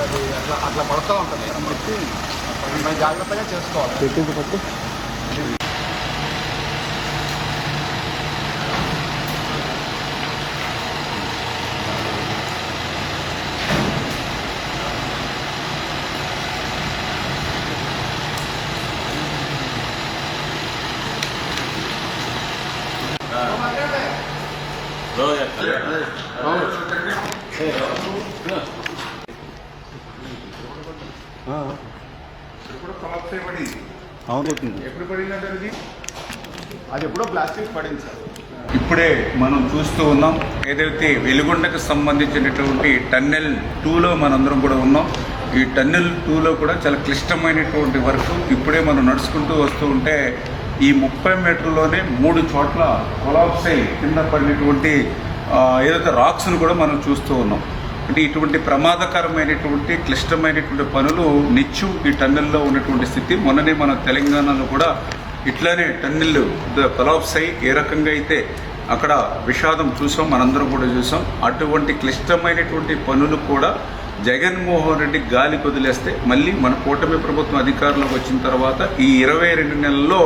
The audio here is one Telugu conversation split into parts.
అది అట్లా అట్లా పడుతూ ఉంటుంది అని చెప్పి మేము జాగ్రత్తగా చేసుకోవాలి. ఎప్పుడు పడిందంటే అది ఎప్పుడో ప్లాస్టిక్ పడింది సార్. ఇప్పుడే మనం చూస్తూ ఉన్నాం ఏదైతే వెలుగొండకు సంబంధించినటువంటి టన్నెల్ 2లో మనందరం కూడా ఉన్నాం. ఈ టన్నెల్ 2లో కూడా చాలా క్లిష్టమైనటువంటి వర్క్ ఇప్పుడే మనం నడుచుకుంటూ వస్తూ ఉంటే ఈ 30 మీటర్లోనే 3 చోట్ల కొలాప్స్ అయి కింద పడినటువంటి ఏదైతే రాక్స్ను కూడా మనం చూస్తూ ఉన్నాం. అంటే ఇటువంటి ప్రమాదకరమైనటువంటి క్లిష్టమైనటువంటి పనులు నిత్యం ఈ టన్నెల్లో ఉన్నటువంటి స్థితి. మొన్ననే మన తెలంగాణలో కూడా ఇట్లానే టన్నెల్ కొలాప్స్ అయ్యి ఏ రకంగా అయితే అక్కడ విషాదం చూసాం, మనందరం కూడా చూసాం. అటువంటి క్లిష్టమైనటువంటి పనులు కూడా జగన్మోహన్ రెడ్డి గాలి వదిలేస్తే మళ్ళీ మన కూటమి ప్రభుత్వం అధికారంలోకి వచ్చిన తర్వాత ఈ 22 నెలల్లో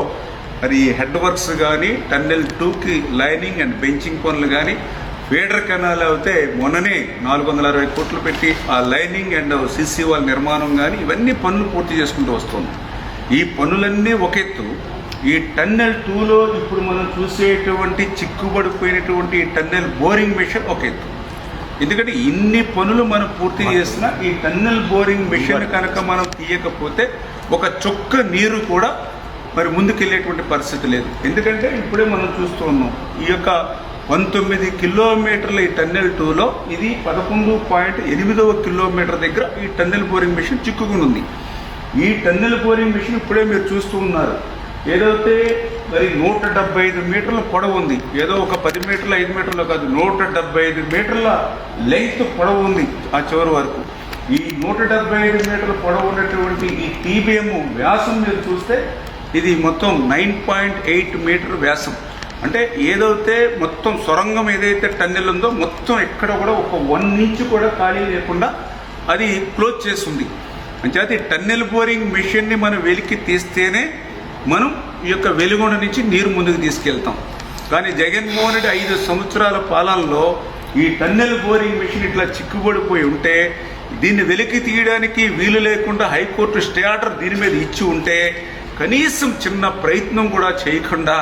మరి హెడ్ వర్క్స్ కానీ టన్నెల్ 2కి లైనింగ్ అండ్ బెంచింగ్ పనులు కానీ ఫీడర్ కెనాల్ అయితే మొన్ననే 460 కోట్లు పెట్టి ఆ లైనింగ్ అండ్ సిసి వాల్ నిర్మాణం కానీ ఇవన్నీ పనులు పూర్తి చేసుకుంటూ వస్తుంది. ఈ పనులన్నీ ఒక ఎత్తు. ఈ టన్నెల్ 2లో ఇప్పుడు మనం చూసేటువంటి చిక్కుబడిపోయినటువంటి టన్నెల్ బోరింగ్ మిషన్ ఒక ఎత్తు. ఎందుకంటే ఇన్ని పనులు మనం పూర్తి చేసినా ఈ టన్నెల్ బోరింగ్ మిషన్ కనుక మనం తీయకపోతే ఒక చుక్క నీరు కూడా మరి ముందుకెళ్ళేటువంటి పరిస్థితి లేదు. ఎందుకంటే ఇప్పుడే మనం చూస్తూ ఉన్నాం ఈ యొక్క 19 కిలోమీటర్ల ఈ టన్నెల్ 2లో ఇది 11.8వ కిలోమీటర్ దగ్గర ఈ టన్నెల్ బోరింగ్ మిషన్ చిక్కుకుని ఉంది. ఈ టన్నెల్ బోరింగ్ మిషన్ ఇప్పుడే మీరు చూస్తూ ఉన్నారు. ఏదైతే మరి 175 మీటర్ల పొడవు ఉంది, ఏదో ఒక 10 మీటర్ల 5 మీటర్లు కాదు, 175 మీటర్ల లెంగ్త్ పొడవు ఉంది ఆ చివరి వరకు. ఈ 175 మీటర్ల పొడవు ఉన్నటువంటి ఈ టీబీఎం వ్యాసం మీరు చూస్తే ఇది మొత్తం 9.8 మీటర్ వ్యాసం. అంటే ఏదైతే మొత్తం సొరంగం ఏదైతే టన్నెల్ ఉందో మొత్తం ఎక్కడ కూడా ఒక 1 ఇంచ్ కూడా ఖాళీ లేకుండా అది క్లోజ్ చేస్తుంది. అంచేత ఈ టన్నెల్ బోరింగ్ మిషన్ని మనం వెలికి తీస్తేనే మనం ఈ యొక్క వెలుగొండ నుంచి నీరు ముందుకు తీసుకెళ్తాం. కానీ జగన్మోహన్ రెడ్డి 5 సంవత్సరాల పాలనలో ఈ టన్నెల్ బోరింగ్ మిషన్ ఇట్లా చిక్కుబడిపోయి ఉంటే దీన్ని వెలికి తీయడానికి వీలు లేకుండా హైకోర్టు స్టే ఆర్డర్ దీని మీద ఇచ్చి ఉంటే కనీసం చిన్న ప్రయత్నం కూడా చేయకుండా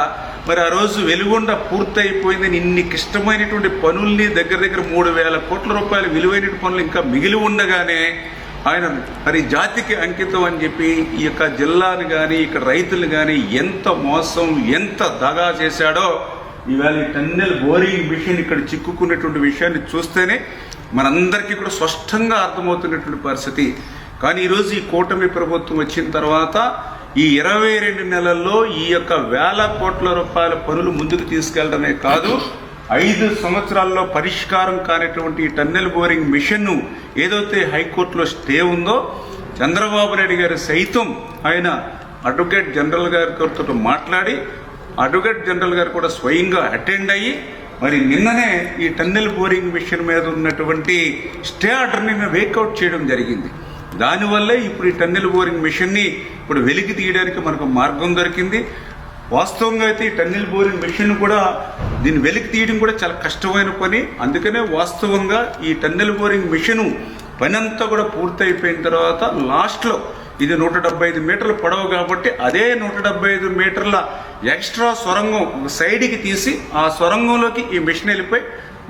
మరి ఆ రోజు వెలుగొండ పూర్తయిపోయిందని ఇన్ని క్లిష్టమైనటువంటి పనుల్ని దగ్గర 3,000 కోట్ల రూపాయల విలువైన పనులు ఇంకా మిగిలి ఉండగానే ఆయన మరి జాతికి అంకితం అని చెప్పి ఈ యొక్క జిల్లాని కానీ ఇక్కడ రైతులు కానీ ఎంత మోసం ఎంత దగా చేశాడో ఇవాళ ఈ టన్నెల్ బోరింగ్ మిషన్ ఇక్కడ చిక్కుకున్నటువంటి విషయాన్ని చూస్తేనే మనందరికీ కూడా స్పష్టంగా అర్థమవుతున్నటువంటి పరిస్థితి. కానీ ఈరోజు ఈ కూటమి ప్రభుత్వం వచ్చిన తర్వాత ఈ 22 నెలల్లో ఈ యొక్క 1,000 కోట్ల రూపాయల పనులు ముందుకు తీసుకెళ్లడమే కాదు 5 సంవత్సరాల్లో పరిష్కారం కానిటువంటి ఈ టన్నెల్ బోరింగ్ మిషన్ను ఏదైతే హైకోర్టులో స్టే ఉందో చంద్రబాబు నాయుడు గారు సైతం ఆయన అడ్వకేట్ జనరల్ గారితో మాట్లాడి అడ్వకేట్ జనరల్ గారు కూడా స్వయంగా అటెండ్ అయ్యి మరి నిన్ననే ఈ టన్నెల్ బోరింగ్ మిషన్ మీద ఉన్నటువంటి స్టే ఆర్డర్ని వేకౌట్ చేయడం జరిగింది. దానివల్లే ఇప్పుడు ఈ టన్నెల్ బోరింగ్ మిషన్ని ఇప్పుడు వెలికి తీయడానికి మనకు మార్గం దొరికింది. వాస్తవంగా అయితే ఈ టన్నెల్ బోరింగ్ మిషన్ కూడా దీన్ని వెలికి తీయడం కూడా చాలా కష్టమైన పని. అందుకనే వాస్తవంగా ఈ టన్నెల్ బోరింగ్ మిషన్ పని అంతా కూడా పూర్తయిపోయిన తర్వాత లాస్ట్లో ఇది 175 మీటర్ల పొడవు కాబట్టి అదే 175 మీటర్ల ఎక్స్ట్రా సొరంగం సైడ్కి తీసి ఆ సొరంగంలోకి ఈ మిషన్ వెళ్ళిపోయి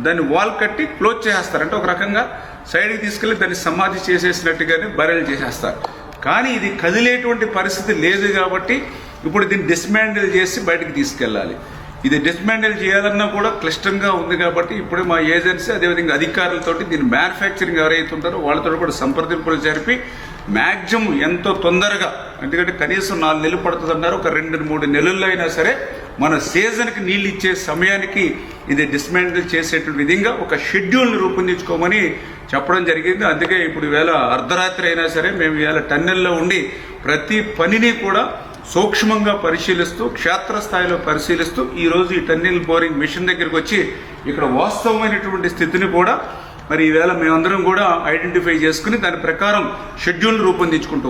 దాన్ని వాల్ కట్టి క్లోజ్ చేసేస్తారు. అంటే ఒక రకంగా సైడ్కి తీసుకెళ్లి దాన్ని సమాధి చేసేసినట్టుగానే బరెలు చేసేస్తారు. కానీ ఇది కదిలేటువంటి పరిస్థితి లేదు కాబట్టి ఇప్పుడు దీన్ని డిస్మాండిల్ చేసి బయటకు తీసుకెళ్ళాలి. ఇది డిస్మాండిల్ చేయాలన్నా కూడా క్లిష్టంగా ఉంది కాబట్టి ఇప్పుడే మా ఏజెన్సీ అదేవిధంగా అధికారులతోటి దీన్ని మ్యానుఫ్యాక్చరింగ్ ఎవరైతే ఉంటారో వాళ్ళతో కూడా సంప్రదింపులు జరిపి మ్యాక్సిమం ఎంతో తొందరగా, ఎందుకంటే కనీసం 4 నెలలు పడుతుంది అన్నారు, ఒక 2-3 నెలల్లో అయినా సరే మన సీజన్కి నీళ్ళు ఇచ్చే సమయానికి ఇది డిస్మాండిల్ చేసేటువంటి విధంగా ఒక షెడ్యూల్ని రూపొందించుకోమని చెప్పడం జరిగింది. అందుకే ఇప్పుడు ఈవేళ అర్ధరాత్రి అయినా సరే మేము ఈవేళ టన్నెల్లో ఉండి ప్రతి పనిని కూడా సూక్ష్మంగా పరిశీలిస్తూ క్షేత్రస్థాయిలో పరిశీలిస్తూ ఈరోజు ఈ టన్నెల్ బోరింగ్ మిషన్ దగ్గరికి వచ్చి ఇక్కడ వాస్తవమైనటువంటి స్థితిని కూడా మరి ఈవేళ మేమందరం కూడా ఐడెంటిఫై చేసుకుని దాని ప్రకారం షెడ్యూల్ రూపొందించుకుంటూ